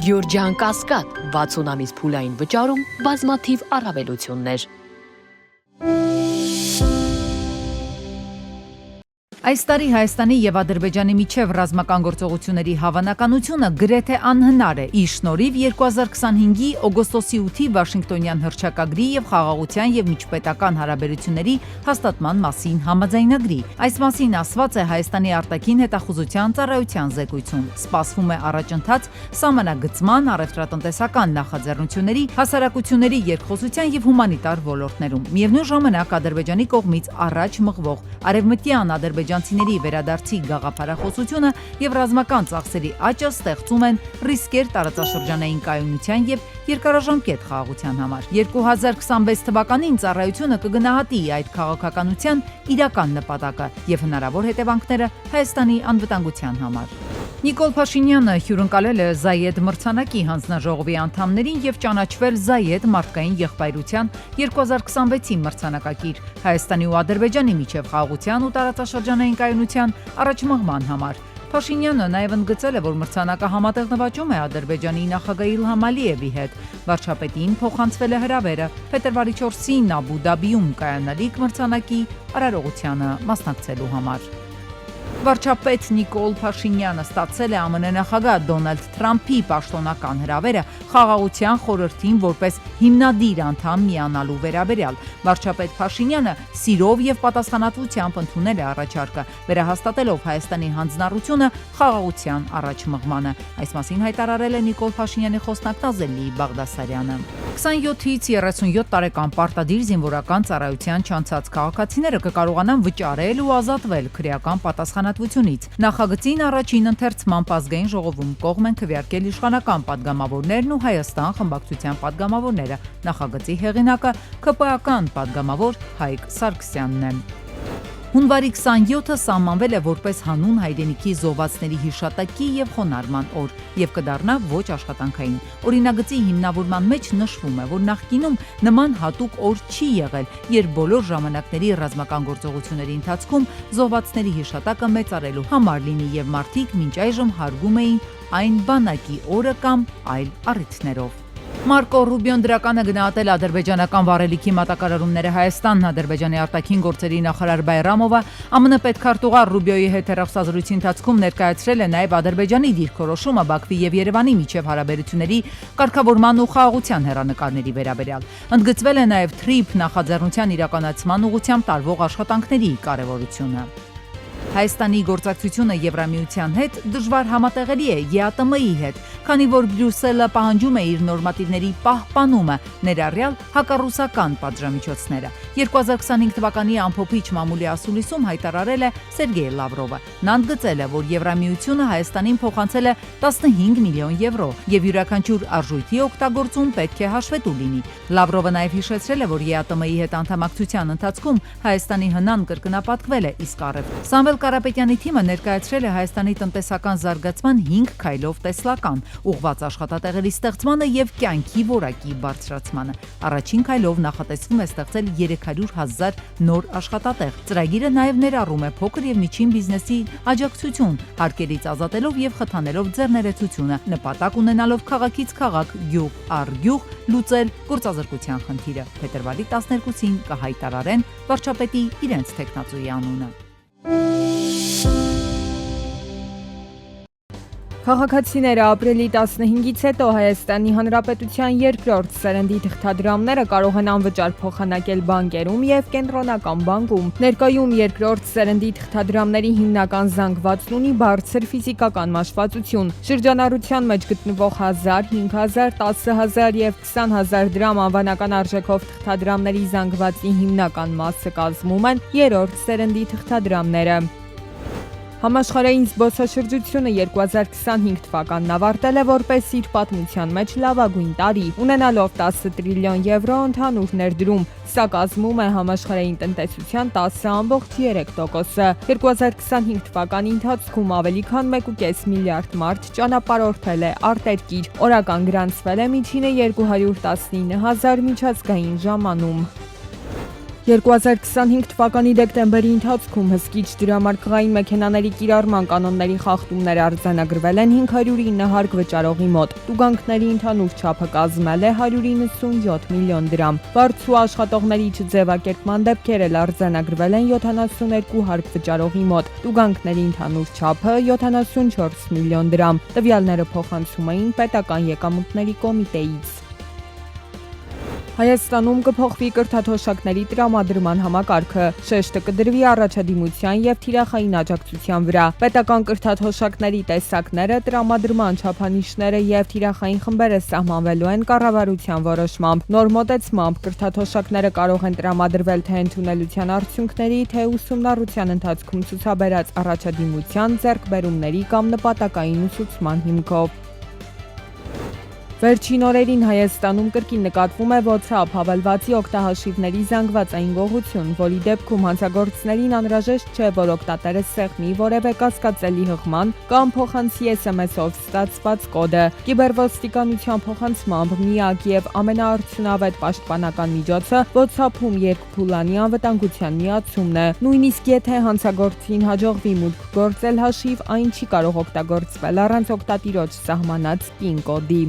Գյորջյան Կասկադ 60 ամիս փուլային վճարում բազմաթիվ առավելություններ։ Այս տարի Հայաստանի եւ Ադրբեջանի միջև ռազմական գործողությունների հավանականությունը գրեթե անհնար է՝ ի շնորհիվ 2025-ի օգոստոսի 8-ի Վաշինգտոնյան հռչակագրի եւ խաղաղության եւ միջպետական հարաբերությունների հաստատման մասին համաձայնագրի։ Այս մասին ասված է Հայաստանի արտաքին հետախուզության ծառայության զեկույցում։ Սպասվում է առաջընթաց սահմանագծման, առևտրատնտեսական նախաձեռնությունների, հասարակությունների երկխոսության եւ հումանիտար ոլորտներում։ Միևնույն ժամանակ Ադրբեջանի կողմից առաջ մղվող արևմտյան ադրբեջանցիների վերադարձի գաղափարախոսությունը եւ ռազմական ծախսերի աճը ստեղծում են ռիսկեր տարածաշրջանային կայունության եւ երկարաժամկետ խաղաղության համար։ 2026 թվականին ծառայությունը կգնահատի այդ քաղաքականության իրական նպատակը եւ հնարավոր հետևանքները Հայաստանի անվտանգության համար։ Նիկոլ Փաշինյանը հյուրընկալել է Զայեդ մրցանակի հանձնաժողովի անդամներին եւ ճանաչվել Զայեդ մարդկային եղբայրության 2026-ի մրցանակակիր Հայաստանի ու Ադրբեջանի միջև խաղաղության ու տարածաշրջանային կայունության առաջմղման համար։ Փաշինյանը նաև ընդգծել է, որ մրցանակը համատեղ նվաճում է Ադրբեջանի նախագահ Իլհամ Ալիևի հետ։ Վարչապետին փոխանցվել է հրավերը փետրվարի 4-ին Աբու Դաբիում կայանալիք մրցանակի արարողությանը մասնակցելու համար։ Վարչապետ Նիկոլ Փաշինյանը ստացել է ԱՄՆ նախագահ Դոնալդ Թրամփի պաշտոնական հրավերը խաղաղության խորհրդին որպես հիմնադիր անդամ միանալու վերաբերյալ։ Վարչապետ Փաշինյանը սիրով եւ պատասխանատվությամբ ընդունել է առաջարկը, վերահաստատելով Հայաստանի հանձնառությունը խաղաղության առաջմղմանը։ Այս մասին հայտարարել է Նիկոլ Փաշինյանի խոսնակ Նազելի Բաղդասարյանը։ 27-ից 37 տարեկան պարտադիր զինվորական ծառայության չանցած քաղաքացիները կկարողանան վճարել ու ազատվել քրեական պատասխանատվությունից։ Նախագծին առաջին ընթերցման ազգային ժողովում կողմ են քվեարկել իշխանական падգամավորներն ու Հայաստան խմբակցության падգամավորները։ Նախագծի հեղինակը ԿՊԱ-ական падգամավոր Հայկ Սարգսյանն է։ Հունվարի 27-ը սահմանվել է որպես հանուն հայրենիքի զոհվածների հիշատակի եւ խոնարհման օր եւ կդառնա ոչ աշխատանքային։ Օրինագծի հիմնավորման մեջ նշվում է, որ նախկինում նման հատուկ օր չի եղել, երբ բոլոր ժամանակների ռազմական գործողությունների ընթացքում զոհվածների հիշատակը մեծարելու համար լինի եւ մարդիկ մինչ այժմ հարգում էին այն բանակի օրը կամ այլ առիթներով։ Մարկո Ռուբիոն դրականը գնահատել ադրբեջանական վառելիքի մատակարարումները Հայաստանն Ադրբեջանի արտաքին գործերի նախարար Բայրամովը ԱՄՆ պետքարտուղար Ռուբիոյի հետ հեռախոսազրույցի ընթացքում ներկայացրել է նաև Ադրբեջանի դիրքորոշումը Բաքվի եւ Երևանի միջև հարաբերությունների կարգավորման ու խաղաղության հեռանկարների վերաբերյալ։ Ընդգծվել է նաև TRIP նախաձեռնության իրականացման ուղղությամբ տարվող աշխատանքների կարևորությունը։ Հայաստանի գործակցությունը Եվրամիության հետ դժվար համատեղելի է ԵԱՏՄ-ի հետ, քանի որ Բրյուսելը պահանջում է իր նորմատիվների պահպանումը, ներառյալ հակառուսական պատժամիջոցները։ 2025 թվականի ամփոփիչ մամուլի ասուլիսում հայտարարել է Սերգեյ Լավրովը։ Նա ընդգծել է, որ Եվրամիությունը Հայաստանին փոխանցել է 15 միլիոն եվրո եւ յուրաքանչյուր արժույթի օգտագործում պետք է հաշվետու լինի։ Լավրովը նաև հիշեցրել է, որ ԵԱՏՄ-ի հետ անդամակցության ընթացքում Հայաստանի հնան կրկնապատկվել է, իսկ առև Սամվել Կարապետյանի թիմը ներկայացրել է Հայաստանի տնտեսական զարգացման 5 քայլով տեսլական, ուղղված աշխատատեղերի ստեղծմանը եւ կյանքի որակի բարձրացմանը։ Առաջին քայլով նախատեսվում է ստեղծել 300,000 նոր աշխատատեղ։ Ծրագիրը նաեւ ներառում է փոքր եւ միջին բիզնեսի աջակցություն, հարկերից ազատելով եւ խթանելով ձեռներեցությունը, նպատակ ունենալով քաղաքից քաղաք, գյուղ առ գյուղ լուծել գործազրկության խնդիրը։ Փետրվարի 12-ին կհայտարարեն վարչապետի իրենց տեխնացուի անունը։ Քաղաքացիները ապրիլի 15-ից հետո Հայաստանի Հանրապետության երկրորդ սերնդի թղթադրամները կարող են անվճար փոխանակել բանկերում եւ կենտրոնական բանկում։ Ներկայում երկրորդ սերնդի թղթադրամների հիմնական զանգվածն ունի բարձր ֆիզիկական մաշվածություն։ Շրջանառության մեջ գտնվող 1000, 5000, 10000 եւ 20000 դրամ անվանական արժեքով թղթադրամների զանգվածի հիմնական մասը կազմում են երրորդ սերնդի թղթադրամները։ Համաշխարհային զբոսաշրջությունը 2025 թվականն ավարտել է որպես իր պատմության մեջ լավագույն տարի, ունենալով 10 տրիլիոն եվրո ընդհանուր ներդրում, սա կազմում է համաշխարհային տնտեսության 10.3%։ 2025 թվականի ընթացքում ավելի քան 1.5 միլիարդ մարդ ճանապարհորդել է արտերկիր, օրական գրանցվել է միջինը 219,000 միջազգային ժամանում։ 2025 թվականի դեկտեմբերի ընթացքում հսկիչ դրամարկղային մեքենաների կիրառման կանոնների խախտումներ արձանագրվել են 509 հարկ վճարողի մոտ։ Տուգանքների ընդհանուր չափը կազմել է 197 միլիոն դրամ։ Վարձու աշխատողների չձևակերպման դեպքեր էլ արձանագրվել են 72 հարկ վճարողի մոտ։ Տուգանքների ընդհանուր չափը 74 միլիոն դրամ։ Տվյալները փոխանցում էին պետական եկամուտների կոմիտեից։ Հայաստանում կփոխվի կրթաթոշակների տրամադրման համակարգը, շեշտը կդրվի առաջադիմության եւ թիրախային աջակցության վրա։ Պետական կրթաթոշակների տեսակները, տրամադրման չափանիշները եւ թիրախային խմբերը սահմանվելու են կառավարության որոշմամբ։ Նոր մոտեցմամբ կրթաթոշակները կարող են տրամադրվել թե ընդունելության արդյունքների, թե ուսումնառության ընթացքում ցուցաբերած առաջադիմության, ձեռքբերումների կամ նպատակային ուսուցման հիմքով։ Վերջին օրերին Հայաստանում կրկին նկատվում է WhatsApp հավելվածի օգտահաշիվների զանգվածային գողություն, որի դեպքում հանցագործներին անհրաժեշտ չէ, որ օգտատերը սեղմի որևէ կասկածելի հղման կամ փոխանցի SMS-ով ստացված կոդը։ Կիբերոստիկանության փոխանցմամբ միակ եւ ամենաարդյունավետ պաշտպանական միջոցը WhatsApp-ում երկփուլանի անվտանգության միացումն է։ Նույնիսկ եթե հանցագործին հաջողվի մուտք գործել հաշիվ, այն չի կարող օգտագործվել առանց օգտատիրոջ սահմանած PIN կոդի։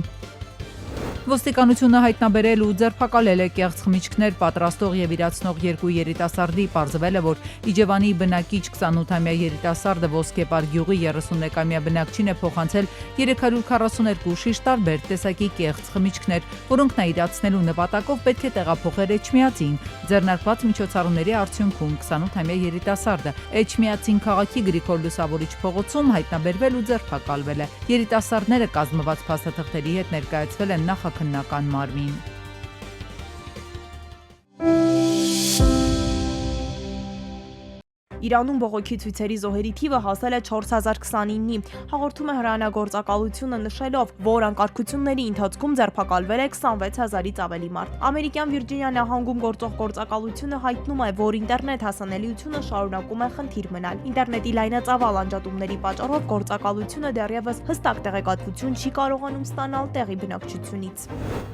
Ոստիկանությունը հայտնաբերել ու ձերբակալել է կեղծ խմիչքներ պատրաստող եւ իրացնող երկու երիտասարդի, պարզվել է, որ Իջևանի բնակիչ 28-ամյա երիտասարդը Ոսկեպար գյուղի 31-ամյա բնակչին է փոխանցել 342 շիշ տարբեր տեսակի կեղծ խմիչքներ, որոնք նա իրացնելու նպատակով պետք է տեղափոխեր Էջմիածին։ Ձեռնարկված միջոցառումների արդյունքում 28-ամյա երիտասարդը Էջմիածին քաղաքի Գրիգոր Լուսավորիչ փողոցում հայտնաբերվել ու ձերբակալվել է։ Երիտասարդները կազմված փաստաթղթերի հետ ներկայացվել են նախաքննական մարմին։ Իրանում բողոքի ցույցերի զոհերի թիվը հասել է 4029-ի, հաղորդում է հրամանագործակալությունը նշելով, որ անկարգությունների ընթացքում ձերբակալվել է 26000-ից ավելի մարդ։ Ամերիկյան Վիրջինիա նահանգում գործող գործակալությունը հայտնում է, որ ինտերնետ հասանելիությունը շարունակում է խնդիր մնալ։ Ինտերնետի լայնածավալ անջատումների պատճառով գործակալությունը դեռևս հստակ տեղեկատվություն չի կարողանում ստանալ տեղի բնակչությունից։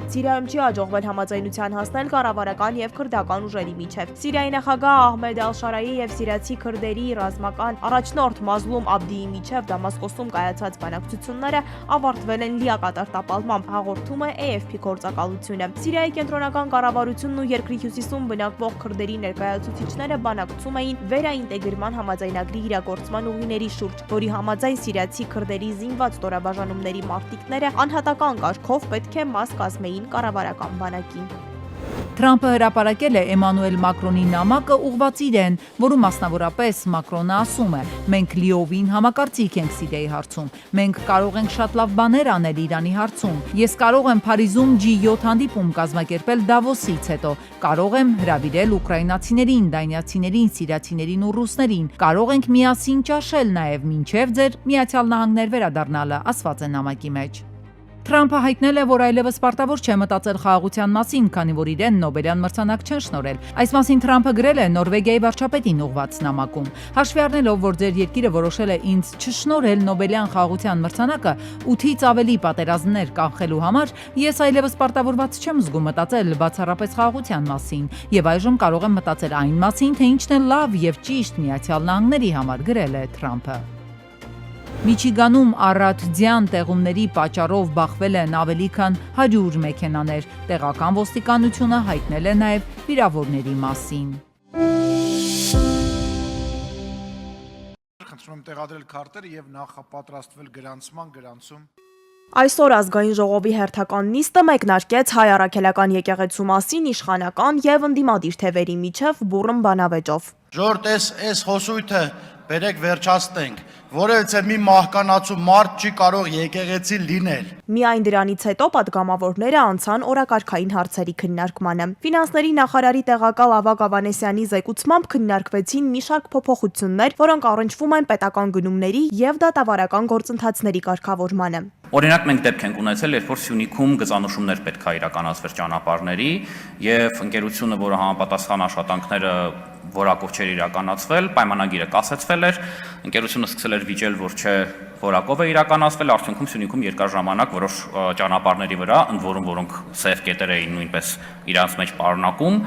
Սիրիայում չի հաջողվել համաձայնության հասնել կառավարական եւ քրդական ուժերի միջև։ Սիրիայի նախագահ Ահմեդ Ալ-Շարայի եւ սիրիացի քրդերի ռազմական առաջնորդ Մազլում Աբդիի միջև Դամասկոսում կայացած բանակցությունները ավարտվել են լիակատար տապալմամբ, հաղորդում է AFP գործակալությունը։ Սիրիայի կենտրոնական կառավարությունն ու երկրի հյուսիսում բնակվող քրդերի ներկայացուցիչները բանակցում էին վերաինտեգրման համաձայնագրի իրագործման ուղիների շուրջ, որի համաձայն սիրիացի քրդերի զինված ստորաբաժանումների մարտիկները անհատական կարգով պետք է մաս կազմեին կառավարական բանակին։ Թրամփը հրապարակել է Էմանուել Մակրոնի նամակը ուղղված իրեն, որում մասնավորապես Մակրոնը ասում է. «Մենք լիովին համակարծիք ենք Սիրիայի հարցում, մենք կարող ենք շատ լավ բաներ անել Իրանի հարցում, ես կարող եմ Փարիզում G7 հանդիպում կազմակերպել Դավոսից հետո, կարող եմ հրավիրել ուկրաինացիներին, դանիացիներին, սիրիացիներին ու ռուսներին, կարող ենք միասին ճաշել նաև մինչև ձեր Միացյալ Նահանգներ վերադառնալը», ասված է նամակի մեջ։ Թրամփը հայտնել է, որ այլևս պարտավոր չէ մտածել խաղաղության մասին, քանի որ իրեն Նոբելյան մրցանակ չեն շնորհել։ Այս մասին Թրամփը գրել է Նորվեգիայի վարչապետին ուղղված նամակում։ Հաշվի առնելով, որ ձեր երկիրը որոշել է ինձ չշնորհել Նոբելյան խաղաղության մրցանակը 8-ից ավելի պատերազմներ կանխելու համար, ես այլևս պարտավորված չեմ զգում մտածել բացառապես խաղաղության մասին, եւ այժմ կարող եմ մտածել այն մասին, թե ինչն է լավ եւ ճիշտ Միացյալ Նահանգների համար, գրել է Թրամփը։ Միչիգանում առատձյան տեղումների պատճառով բախվել են ավելի քան 100 մեքենաներ։ Տեղական ոստիկանությունը հայտնել է նաև վիրավորների մասին։ Խնդրում եմ տեղադրել քարտերը եւ նախապատրաստվել գրանցում։ Այսօր ազգային ժողովի հերթական նիստը մեկնարկեց հայ առաքելական եկեղեցու մասին իշխանական եւ ընդդիմադիր թևերի միջև բուռն բանավեճով։ Ժողովուրդ, այս հոսույթը բերեք վերջացնենք, որովհետեւ մի մահկանացու մարդ չի կարող եկեղեցի լինել։ Միայն դրանից հետո պատգամավորները անցան օրակարգային հարցերի քննարկմանը։ Ֆինանսների նախարարի տեղակալ Ավագ Ավանեսյանի զեկուցմամբ քննարկվեցին մի շարք փոփոխություններ, որոնք առնչվում են պետական գնումների եւ դատավարական գործընթացների կարգավորմանը։ Օրինակ մենք դեպք ենք ունեցել, երբ որ Սյունիքում գծանշումներ պետք է իրականացվեր ճանապարհների եւ ընկերությունը, որը համապատասխան աշխատանքները որակով չէր իրականացվել, պայմանագիրը կասեցվել էր, ընկերությունը սկսել էր վիճել, որ չէ, որակով է իրականացվել, արդյունքում Սյունիքում երկար ժամանակ որոշ ճանապարհների վրա, ընդ որում որոնք սև կետեր էին նույնպես իրանց մեջ պարունակում,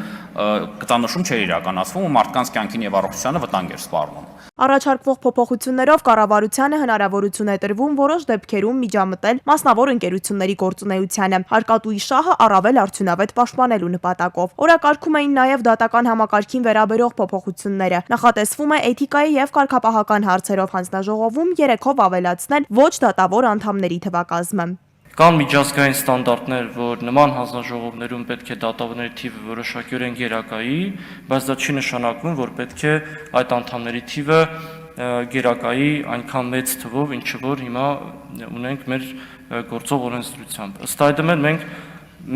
գծանշում չէր իրականացվում ու մարդկանց կյանքին եւ առողջությանը վտանգ էր սպառնում։ Առաջարկվող փոփոխություններով կառավարությանը հնարավորություն է տրվում որոշ դեպքերում միջամտել մասնավոր ընկերությունների գործունեությանը, հարկատուի շահը առավել արդյունավետ պաշտպանելու նպատակով։ Օրակարգում էին նաև դատական համակարգին վերաբերող փոփոխությունները։ Նախատեսվում է էթիկայի եւ կարգապահական հարցերով հանձնաժողովում 3-ով ավելացնել ոչ դատավոր անդամների թվակազմը։ Կան միջազգային ստանդարտներ, որ նման հանձնաժողովներում պետք է դատավորների թիվը որոշակիորեն գերակայի, բայց դա չի նշանակում, որ պետք է այդ անդամների թիվը գերակայի այնքան մեծ թվով, ինչը որ հիմա ունենք մեր գործող օրենսդրությամբ։ Ըստ այդմ մենք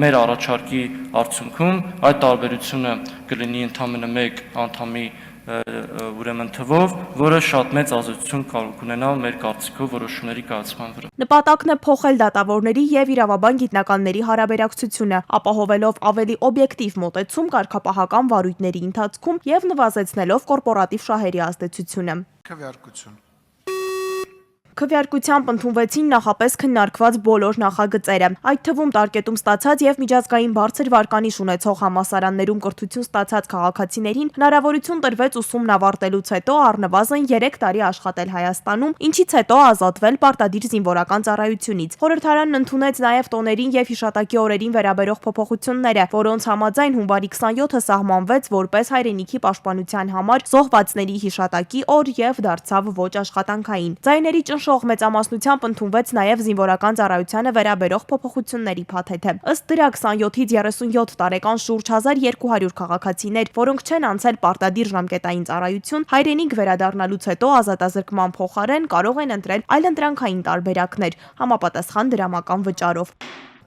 մեր առաջարկի արդյունքում այդ տարբերությունը կլինի ընդամենը 1 անդամի ուրեմն թվով, որը շատ մեծ ազդեցություն կարող կունենա մեր կարծիքով որոշումների կայացման վրա։ Նպատակն է փոխել դատավորների եւ իրավաբան գիտնականների հարաբերակցությունը, ապահովելով ավելի օբյեկտիվ մոտեցում կարգապահական վարույթների ընթացքում եւ նվազեցնելով կորպորատիվ շահերի ազդեցությունը։ Քվեարկություն։ Քվեարկությամբ ընդունվեցին նախապես քննարկված բոլոր նախագծերը, այդ թվում տարկետում ստացած եւ միջազգային բարձր վարկանիշ ունեցող համալսարաններում կրթություն ստացած քաղաքացիներին հնարավորություն տրվեց ուսումն ավարտելուց հետո առնվազն 3 տարի աշխատել Հայաստանում, ինչից հետո ազատվել պարտադիր զինվորական ծառայությունից։ Խորհրդարանն ընդունեց նաեւ տոներին եւ հիշատակի օրերին վերաբերող փոփոխությունները, որոնց համաձայն հունվարի 27-ը սահմանվեց որպես հայրենիքի պաշտպանության համար զոհվածների հիշատակի օր եւ դարձավ ոչ աշխատանքային։ Ձայների շող մեծամասնությամբ ընդունվեց նաև զինվորական ծառայությանը վերաբերող փոփոխությունների փաթեթը։ Ըստ դրա 27-ից 37 տարեկան շուրջ 1200 քաղաքացիներ, որոնք չեն անցել պարտադիր ժամկետային ծառայություն, հայրենիք վերադառնալուց հետո ազատազրկման փոխարեն կարող են ընտրել այլընտրանքային տարբերակներ համապատասխան դրամական վճարով։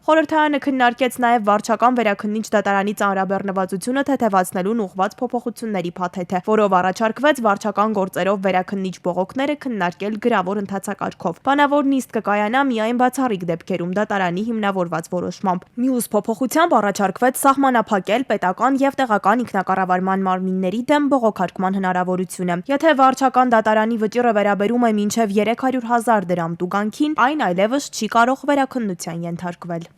Խորհրդարանը քննարկեց նաև վարչական վերաքննիչ դատարանի ծանրաբեռնվածությունը թեթևացնելուն ուղղված փոփոխությունների փաթեթը, որով առաջարկվեց վարչական գործերով վերաքննիչ բողոքները քննարկել գրավոր ընթացակարգով։ Բանավոր նիստ կկայանա միայն բացառիկ դեպքերում դատարանի հիմնավորված որոշմամբ։ Մյուս փոփոխությամբ առաջարկվեց սահմանափակել պետական եւ տեղական ինքնակառավարման մարմինների դեմ բողոքարկման հնարավորությունը։ Եթե վարչական դատարանի վճիռը վերաբերում է մինչև 300,000 դրամ տուգանքին, այն այլևս չի կարող վերաքննության ենթարկվել։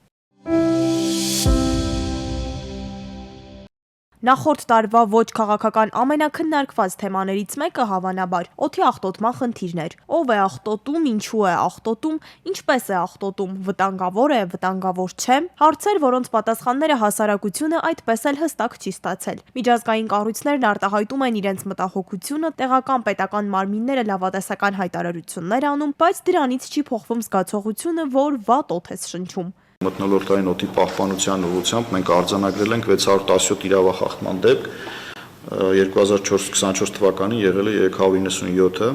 Նախորդ տարվա ոչ քաղաքական ամենակննարկված թեմաներից մեկը հավանաբար օդի աղտոտման խնդիրն էր։ Ով է աղտոտում, ինչու է աղտոտում, ինչպես է աղտոտում, վտանգավոր է, վտանգավոր չէ։ Հարցեր, որոնց պատասխանները հասարակությունը այդպես էլ հստակ չի ստացել։ Միջազգային կառույցներն արտահայտում են իրենց մտահոգությունը, տեղական պետական մարմինները լավատեսական հայտարարություններ անում, բայց դրանից չի փոխվում զգացողությունը, որ վատ օդ է շնչում։ Մթնոլորտային օդի պահպանության ուղղությամբ մենք արձանագրել ենք 617 իրավախախտման դեպք, 2024 թվականին եղել է 397-ը,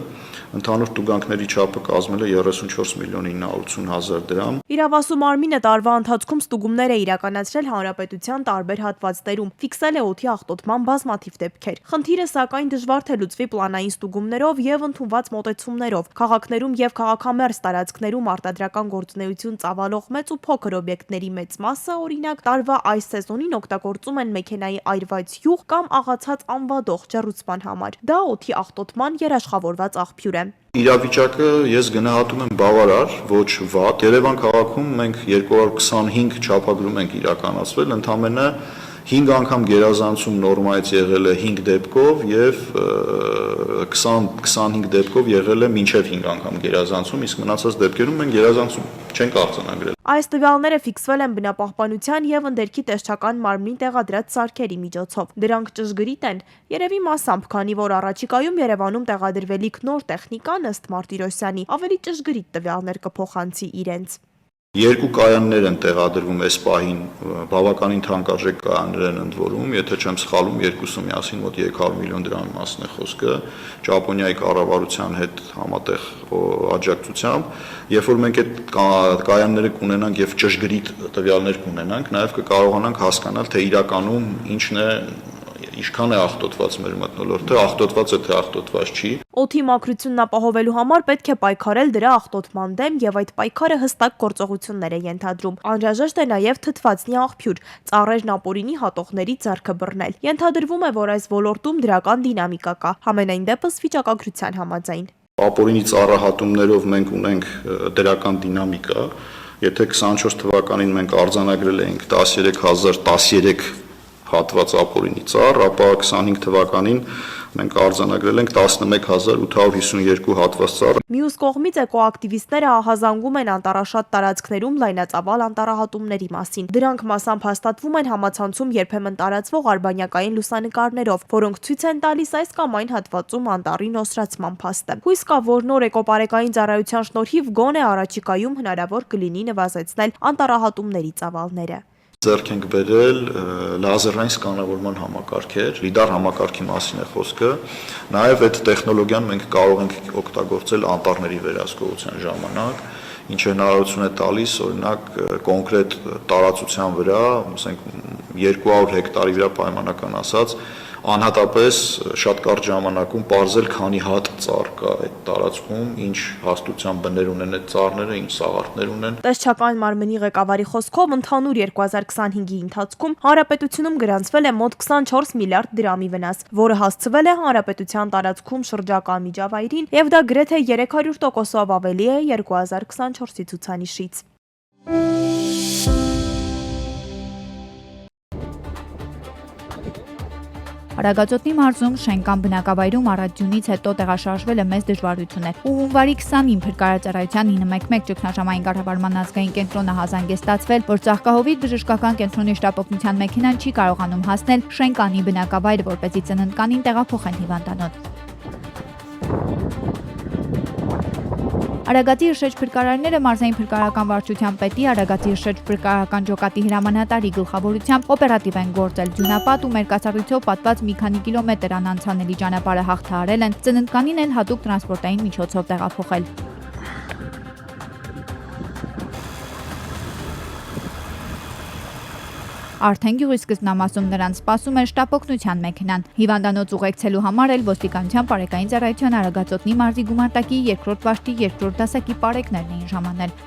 ընդհանուր տուգանքների չափը կազմել է 34 միլիոն 980 հազար դրամ։ Իրավասու մարմինը տարվա ընթացքում ստուգումներ է իրականացրել հանրապետության տարբեր հատվածներում, ֆիքսել է օդի աղտոտման բազմաթիվ դեպքեր։ Խնդիրը սակայն դժվար թե լուծվի պլանային ստուգումներով եւ ընդունված մոտեցումներով։ Քաղաքներում եւ քաղաքամերձ տարածքներում արտադրական գործունեություն ծավալող մեծ ու փոքր օբյեկտների մեծ մասը, օրինակ, տարվա այս սեզոնին օգտագործում են մեքենայի այրված յուղ կամ աղացած անվադող ջեռուցման համար։ Դա օդի աղտոտման երաշխավորված աղբյուր է։ Իրավիճակը ես գնահատում եմ բավարար, ոչ վատ։ Երևան քաղաքում մենք 225 չափագրում ենք իրականացվել, ընդամենը 5 անգամ գերազանցում նորմայից եղել է 5 դեպքով եւ 20-25 դեպքով եղել է մինչեւ 5 անգամ գերազանցում, իսկ մնացած դեպքերում մենք գերազանցում չենք արձանագրել։ Այս տվյալները ֆիքսվել են բնապահպանության եւ ընդերքի տեսչական մարմնի տեղադրած սարքերի միջոցով։ Դրանք ճշգրիտ են, երևի մասամբ, քանի որ առաջիկայում Երևանում տեղադրվելիք նոր տեխնիկան ըստ Մարտիրոսյանի ավելի ճշգրիտ տվյալներ կփոխանցի իրենց։ Երկու կայաններ են տեղադրվում այս պահին, բավականին թանկարժեք կայաններ են ընդ որում, եթե չեմ սխալվում, երկուսը միասին մոտ 300 միլիոն դրամի մասն է խոսքը, Ճապոնիայի կառավարության հետ համատեղ աջակցությամբ, երբ որ մենք այդ կայանները կունենանք եւ ճշգրիտ տվյալներ կունենանք, նաեւ կկարողանանք հասկանալ, թե իրականում ինչն է ինչքան է աղտոտված մեր մթնոլորտը, աղտոտված է թե աղտոտված չի։ Օդի մաքրությունն ապահովելու համար պետք է պայքարել դրա աղտոտման դեմ եւ այդ պայքարը հստակ գործողություններ է ենթադրում։ Անհրաժեշտ է նաեւ թթվածնի աղբյուր, ծառերն ապօրինի հատողների ձեռքը բռնել։ Ենթադրվում է, որ այս ոլորտում դրական դինամիկա կա, համենայն դեպս վիճակագրության համաձայն։ Ապօրինի ծառահատումներով մենք ունենք դրական դինամիկա, եթե 24 թվականին մենք արձանագրել էինք 13013 հատված ապօրինի ծառ, ապա 25 թվականին մենք արձանագրել ենք 11852 հատված ծառ։ Մյուս կողմից էկոակտիվիստները ահազանգում են անտառաշատ տարածքներում լայնածավալ անտառահատումների մասին։ Դրանք մասամբ հաստատվում են համացանցում երբեմն տարածվող արբանյակային լուսանկարներով, որոնք ցույց են տալիս այս կամ այն հատվածում անտառի նոսրացման փաստը։ Հույս կա, որ նոր էկոպարեկային ծառայության շնորհիվ գոնե առաջիկայում հնարավոր կլինի նվազեցնել անտառահատումների ծավալները։ Ձեռք ենք բերել լազերային սկանավորման համակարգեր, լիդար համակարգի մասին է խոսքը, նաև այդ տեխնոլոգիան մենք կարող ենք օգտագործել անտառների վերահսկողության ժամանակ, ինչը հնարավորություն է տալիս, օրինակ, կոնկրետ տարածության վրա, ասենք 200 հեկտարի վրա պայմանական ասած, անհատապես շատ կարճ ժամանակում պարզել քանի հատ ծառ կա այդ տարածքում, ինչ հաստության բներ ունեն այդ ծառները, ինչ սաղարթներ ունեն։ Տեսչական մարմնի ղեկավարի խոսքով ընդհանուր 2025-ի ընթացքում հանրապետությունում գրանցվել է մոտ 24 միլիարդ դրամի վնաս, որը հասցվել է հանրապետության տարածքում շրջակա միջավայրին, եւ դա գրեթե 300%-ով ավելի է 2024-ի ցուցանիշից։ Արագածոտնի մարզում Շենկան բնակավայրում առավոտյունից հետո տեղաշարժվել է մեծ դժվարություններ։ Ու հունվարի 20-ին Փրկարարծարայության 911 ճգնաժամային կառավարման ազգային կենտրոնը հազանգեստացվել, որ Ծաղկահովիտ բժշկական կենտրոնի շտապօգնության մեքենան չի կարողանում հասնել Շենկանի բնակավայր, որպեսզի ծննդկանին տեղափոխեն հիվանդանոց։ Արագածի շեջ փրկարարները մարզային փրկարարական վարչության պետի Արագածի շեջ փրկարարական ջոկատի հրամանատարի գլխավորությամբ օպերատիվ են գործել ձյունապատ ու մերկացառույցով պատված մի քանի կիլոմետր անանցանելի ճանապարհը հաղթահարել են, ծննդկանին էլ հատուկ տրանսպորտային միջոցով տեղափոխել։ Արդեն գյուղի սկզբնամասում նրանց սպասում է շտապօգնության մեքենան։ Հիվանդանոց ուղեկցելու համար էլ ոստիկանության պարեկային ծառայության Արագածոտնի մարզի գումարտակի երկրորդ վաշտի երկրորդ դասակի պարեկներն էին ժամանել։